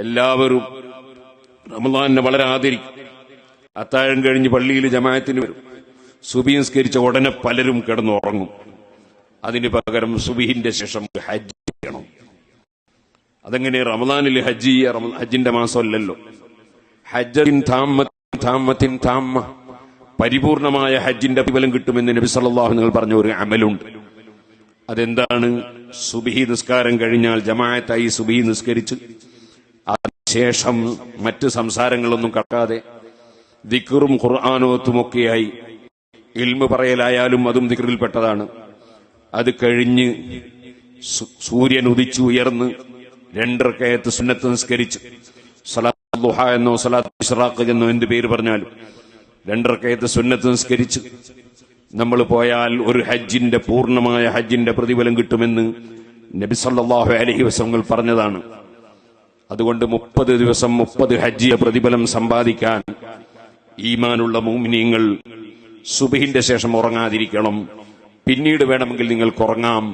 എല്ലാവരും റമളാനിനെ വളരെ ആദരിക്കും. അത്താഴം കഴിഞ്ഞ് പള്ളിയിൽ ജമാഅത്തിന് വരും. സുബഹി നിസ്കരിച്ച ഉടനെ പലരും കിടന്നുറങ്ങും. അതിന് പകരം സുബഹിന്റെ ശേഷം ഹജ്ജ് ചെയ്യണം. അതെങ്ങനെ റമളാനിൽ ഹജ്ജ് ചെയ്യുക? ഹജ്ജിന്റെ മാസമല്ലല്ലോ. ഹജ്ജിൻ താമ്മത്തിൻ താമ്മ, പരിപൂർണമായ ഹജ്ജിന്റെ പ്രതിഫലം കിട്ടുമെന്ന് നബി സല്ലല്ലാഹു അലൈഹി വസല്ലം പറഞ്ഞ ഒരു അമലുണ്ട്. അതെന്താണ്? സുബഹി നിസ്കാരം കഴിഞ്ഞാൽ ജമാഅത്തായി സുബഹി നിസ്കരിച്ച് അതിനുശേഷം മറ്റ് സംസാരങ്ങളൊന്നും കടക്കാതെ ദിക്റും ഖുർആനോത്തുമൊക്കെയായി, ഇൽമു പറയലായാലും അതും ദിക്റിൽപ്പെട്ടതാണ്. അത് കഴിഞ്ഞ് സൂര്യൻ ഉദിച്ചു ഉയർന്ന് 2 റക്അത്ത് സുന്നത്ത് നിസ്കരിച്ച്, സലാത്തുൽ ദുഹ എന്നോ സലാത്തുൽ ഇശ്റാഖ് എന്നോ എന്ത് പേര് പറഞ്ഞാലും 2 റക്അത്ത് സുന്നത്ത് നിസ്കരിച്ച് നമ്മൾ പോയാൽ ഒരു ഹജ്ജിന്റെ പൂർണ്ണമായ ഹജ്ജിന്റെ പ്രതിഫലം കിട്ടുമെന്ന് നബി സല്ലല്ലാഹു അലൈഹി വസല്ലം പറഞ്ഞതാണ്. അതുകൊണ്ട് 30 ദിവസം 30 ഹജ്ജിന്റെ പ്രതിഫലം സമ്പാദിക്കാൻ ഈമാനുള്ള മുഅ്മിനീങ്ങൾ സുബഹിന്റെ ശേഷം ഉറങ്ങാതിരിക്കണം. പിന്നീട് വേണമെങ്കിൽ നിങ്ങൾക്ക് ഉറങ്ങാം.